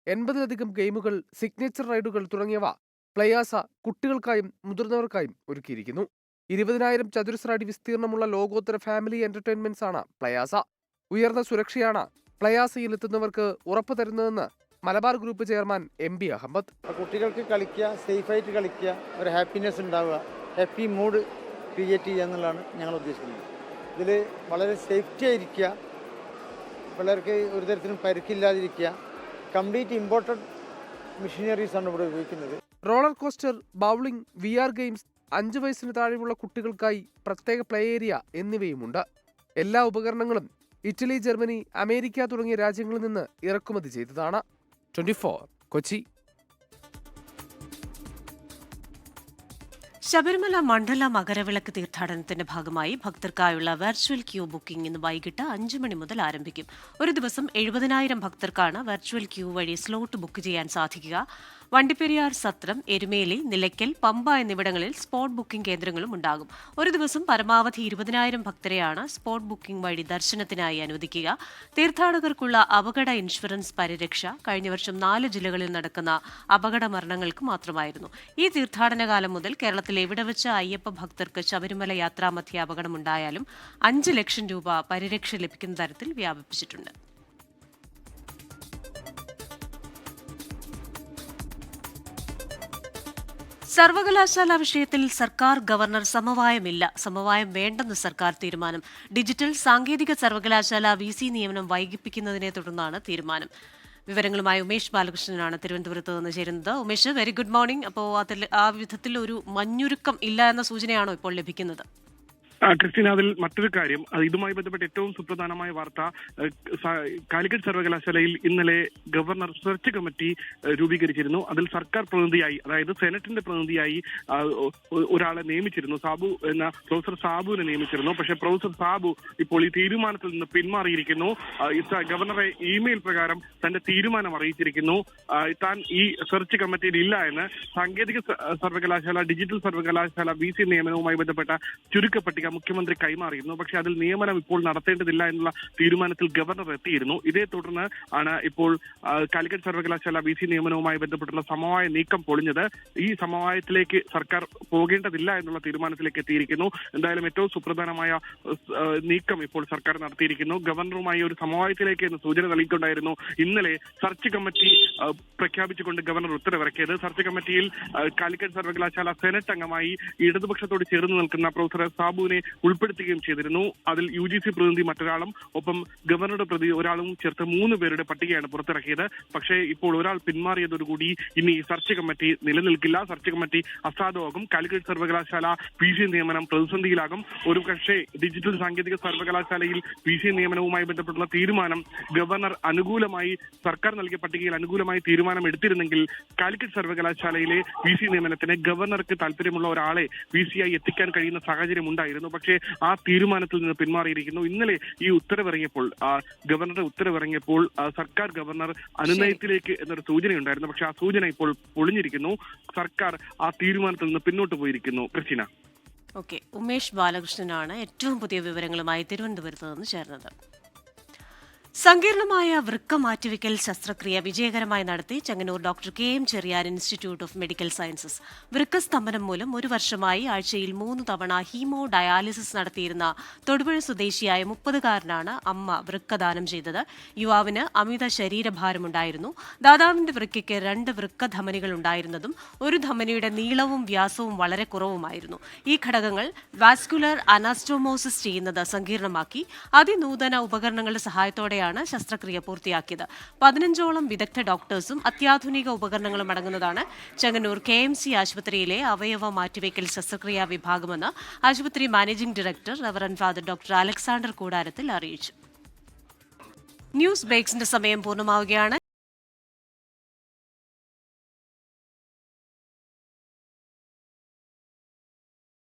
80-ലധികം ഗെയിമുകൾ, സിഗ്നേച്ചർ റൈഡുകൾ തുടങ്ങിയവ പ്ലയാസ കുട്ടികൾക്കായും മുതിർന്നവർക്കായും ഒരുക്കിയിരിക്കുന്നു. 20,000 ചതുരശ്ര അടി വിസ്തീർണമുള്ള ലോകോത്തര ഫാമിലി എന്റർടൈൻമെന്റ്സ് ആണ് പ്ലയാസ. ഉയർന്ന സുരക്ഷയാണ് പ്ലയാസയിൽ എത്തുന്നവർക്ക് ഉറപ്പു തരുന്നതെന്ന് Malabar group chairman MP Ahammed. കുട്ടികൾക്ക് കളിക്കുക, സേഫായിട്ട് കളിക്കുക, ഒരു ഹാപ്പിനെസ് ഉണ്ടാവുക, ഹാപ്പി മൂഡ് ക്രിയേറ്റ് ചെയ്യുക എന്നുള്ളതാണ് ഞങ്ങൾ ഉദ്ദേശിക്കുന്നത്. ഇതിൽ വളരെ സേഫ്റ്റി ആയിരിക്കുക, പിള്ളേർക്ക് ഒരു തരത്തിലും പരിക്കില്ലാതിരിക്കുക. കംപ്ലീറ്റ് ഇമ്പോർട്ടഡ് മെഷീനറീസ് ആണ് ഇവിടെ ഉപയോഗിക്കുന്നത്. Roller coaster, bowling, VR games, 5 വയസ്സിന് താഴെയുള്ള കുട്ടികൾക്കായി പ്രത്യേക പ്ലേ ഏരിയ എന്നിവയുമുണ്ട്. എല്ലാ ഉപകരണങ്ങളും ഇറ്റലി, ജർമ്മനി, അമേരിക്ക തുടങ്ങിയ രാജ്യങ്ങളിൽ നിന്ന് ഇറക്കുമതി ചെയ്തതാണ്. 24 കൊച്ചി. ശബരിമല മണ്ഡല മകരവിളക്ക് തീർത്ഥാടനത്തിന്റെ ഭാഗമായി ഭക്തർക്കായുള്ള വെർച്വൽ ക്യൂ ബുക്കിംഗ് ഇന്ന് വൈകിട്ട് 5 മണി മുതൽ ആരംഭിക്കും. ഒരു ദിവസം 70,000 ഭക്തർക്കാണ് വെർച്വൽ ക്യൂ വഴി സ്ലോട്ട് ബുക്ക് ചെയ്യാൻ സാധിക്കുക. വണ്ടിപ്പെരിയാർ സത്രം, എരുമേലി, നിലയ്ക്കൽ, പമ്പ എന്നിവിടങ്ങളിൽ സ്പോട്ട് ബുക്കിംഗ് കേന്ദ്രങ്ങളും ഉണ്ടാകും. ഒരു ദിവസം പരമാവധി 20,000 ഭക്തരെയാണ് സ്പോട്ട് ബുക്കിംഗ് വഴി ദർശനത്തിനായി അനുവദിക്കുക. തീർത്ഥാടകർക്കുള്ള അപകട ഇൻഷുറൻസ് പരിരക്ഷ കഴിഞ്ഞ വർഷം 4 ജില്ലകളിൽ നടക്കുന്ന അപകട മരണങ്ങൾക്ക് മാത്രമായിരുന്നു. ഈ തീർത്ഥാടന കാലം മുതൽ കേരളത്തിൽ എവിടെ വെച്ച് അയ്യപ്പ ഭക്തർക്ക് ശബരിമല യാത്രാമധ്യേ അപകടമുണ്ടായാലും 5 ലക്ഷം രൂപ പരിരക്ഷ ലഭിക്കുന്ന തരത്തിൽ വ്യാപിപ്പിച്ചിട്ടുണ്ട്. സർവകലാശാല വിഷയത്തിൽ സർക്കാർ ഗവർണർ സമവായമില്ല, സമവായം വേണ്ടെന്ന് സർക്കാർ തീരുമാനം. ഡിജിറ്റൽ സാങ്കേതിക സർവകലാശാല VC നിയമനം വൈകിപ്പിക്കുന്നതിനെ തുടർന്നാണ് തീരുമാനം. വിവരങ്ങളുമായി ഉമേഷ് ബാലകൃഷ്ണനാണ് തിരുവനന്തപുരത്ത് നിന്ന് ചേരുന്നത്. Umesh, very good morning. അപ്പോൾ ആ വിധത്തിൽ ഒരു മഞ്ഞുരുക്കം ഇല്ല എന്ന സൂചനയാണോ ഇപ്പോൾ ലഭിക്കുന്നത്? ക്രിസ്റ്റീന, അതിൽ മറ്റൊരു കാര്യം, ഇതുമായി ബന്ധപ്പെട്ട് ഏറ്റവും സുപ്രധാനമായ വാർത്ത, കാലിക്കറ്റ് സർവകലാശാലയിൽ ഇന്നലെ ഗവർണർ സെർച്ച് കമ്മിറ്റി രൂപീകരിച്ചിരുന്നു. അതിൽ സർക്കാർ പ്രതിനിധിയായി, അതായത് സെനറ്റിന്റെ പ്രതിനിധിയായി ഒരാളെ നിയമിച്ചിരുന്നു. പ്രൊഫസർ സാബുവിനെ നിയമിച്ചിരുന്നു. പക്ഷേ പ്രൊഫസർ സാബു ഇപ്പോൾ ഈ തീരുമാനത്തിൽ നിന്ന് പിന്മാറിയിരിക്കുന്നു. ഗവർണറെ ഇമെയിൽ പ്രകാരം തന്റെ തീരുമാനം അറിയിച്ചിരിക്കുന്നു. താൻ ഈ സെർച്ച് കമ്മിറ്റിയിൽ ഇല്ല എന്ന്. സാങ്കേതിക സർവകലാശാല, ഡിജിറ്റൽ സർവകലാശാല VC നിയമനവുമായി ബന്ധപ്പെട്ട ചുരുക്കപ്പട്ടിക മുഖ്യമന്ത്രി കൈമാറിയിരുന്നു. പക്ഷെ അതിൽ നിയമനം ഇപ്പോൾ നടത്തേണ്ടതില്ല എന്നുള്ള തീരുമാനത്തിൽ ഗവർണർ എത്തിയിരുന്നു. ഇതേ തുടർന്ന് ആണ് ഇപ്പോൾ കാലിക്കറ്റ് സർവകലാശാല VC നിയമനവുമായി ബന്ധപ്പെട്ടുള്ള സമവായ നീക്കം പൊളിഞ്ഞത്. ഈ സമവായത്തിലേക്ക് സർക്കാർ പോകേണ്ടതില്ല എന്നുള്ള തീരുമാനത്തിലേക്ക് എത്തിയിരിക്കുന്നു. എന്തായാലും ഏറ്റവും സുപ്രധാനമായ നീക്കം ഇപ്പോൾ സർക്കാർ നടത്തിയിരിക്കുന്നു. ഗവർണറുമായി ഒരു സമവായത്തിലേക്ക് എന്ന് സൂചന നൽകിക്കൊണ്ടായിരുന്നു ഇന്നലെ സെർച്ച് കമ്മിറ്റി പ്രഖ്യാപിച്ചുകൊണ്ട് ഗവർണർ ഉത്തരവിറക്കിയത്. സെർച്ച് കമ്മിറ്റിയിൽ കാലിക്കറ്റ് സർവകലാശാല സെനറ്റ് അംഗമായി ഇടതുപക്ഷത്തോട് ചേർന്ന് നിൽക്കുന്ന പ്രൊഫസർ സാബുവിനെ ഉൾപ്പെടുത്തുകയും ചെയ്തിരുന്നു. അതിൽ UGC പ്രതിനിധി മറ്റൊരാളും ഒപ്പം ഗവർണറുടെ പ്രതി ഒരാളും ചേർത്ത് 3 പേരുടെ പട്ടികയാണ് പുറത്തിറക്കിയത്. പക്ഷേ ഇപ്പോൾ ഒരാൾ പിന്മാറിയതോടുകൂടി ഇനി സെർച്ച് കമ്മിറ്റി നിലനിൽക്കില്ല. സെർച്ച് കമ്മിറ്റി അസാധുവാകും. കാലിക്കറ്റ് സർവകലാശാല VC നിയമനം പ്രതിസന്ധിയിലാകും. ഒരു പക്ഷേ ഡിജിറ്റൽ സാങ്കേതിക സർവകലാശാലയിൽ VC നിയമനവുമായി ബന്ധപ്പെട്ടുള്ള തീരുമാനം ഗവർണർ അനുകൂലമായി, സർക്കാർ നൽകിയ പട്ടികയിൽ അനുകൂലമായി തീരുമാനം എടുത്തിരുന്നെങ്കിൽ കാലിക്കറ്റ് സർവകലാശാലയിലെ VC നിയമനത്തിന് ഗവർണർക്ക് താല്പര്യമുള്ള ഒരാളെ VC-ആയി എത്തിക്കാൻ കഴിയുന്ന സാഹചര്യം ഉണ്ടായിരുന്നു. പക്ഷേ ആ തീരുമാനത്തിൽ നിന്ന് പിന്മാറിയിരിക്കുന്നു. ഇന്നലെ ഈ ഉത്തരവിറങ്ങിയപ്പോൾ, ഗവർണറുടെ ഉത്തരവിറങ്ങിയപ്പോൾ സർക്കാർ ഗവർണർ അനുനയത്തിലേക്ക് എന്നൊരു സൂചനയുണ്ടായിരുന്നു. പക്ഷെ ആ സൂചന ഇപ്പോൾ പൊളിഞ്ഞിരിക്കുന്നു. സർക്കാർ ആ തീരുമാനത്തിൽ നിന്ന് പിന്നോട്ട് പോയിരിക്കുന്നു. ക്രിസ്റ്റീന. ഓക്കെ, ഉമേഷ് ബാലകൃഷ്ണനാണ് ഏറ്റവും പുതിയ വിവരങ്ങളുമായി തിരുവനന്തപുരത്ത് നിന്ന് ചേർന്നത്. സങ്കീർണമായ വൃക്ക മാറ്റിവെക്കൽ ശസ്ത്രക്രിയ വിജയകരമായി നടത്തി Chengannur doctor KM Cherian institute of medical sciences. വൃക്കസ്തംഭനം മൂലം 1 വർഷമായി ആഴ്ചയിൽ 3 തവണ ഹീമോ ഡയാലിസിസ് നടത്തിയിരുന്ന തൊടുപുഴ സ്വദേശിയായ 30-കാരനാണ് അമ്മ വൃക്കദാനം ചെയ്തത്. യുവാവിന് അമിത ശരീരഭാരമുണ്ടായിരുന്നു. ദാതാവിന്റെ വൃക്കയ്ക്ക് 2 വൃക്കധമനികൾ ഉണ്ടായിരുന്നതും ഒരു ധമനിയുടെ നീളവും വ്യാസവും വളരെ കുറവുമായിരുന്നു. ഈ ഘടകങ്ങൾ വാസ്കുലർ അനാസ്റ്റോമോസിസ് ചെയ്യുന്നത് സങ്കീർണമാക്കി. അതിനൂതന ഉപകരണങ്ങളുടെ സഹായത്തോടെയാണ് ശസ്ത്രക്രിയ പൂർത്തിയാക്കിയത്. 15ഓളം വിദഗ്ധ ഡോക്ടേഴ്സും അത്യാധുനിക ഉപകരണങ്ങളും അടങ്ങുന്നതാണ് ചെങ്ങന്നൂർ KMC ആശുപത്രിയിലെ അവയവ മാറ്റിവെക്കൽ ശസ്ത്രക്രിയാ വിഭാഗമെന്ന് ആശുപത്രി managing director reverend father doctor Alexander കൂടാരത്തിൽ അറിയിച്ചു. ന്യൂസ് ബ്രേക്സിന്റെ സമയം പൂർണ്ണമാവുകയാണ്.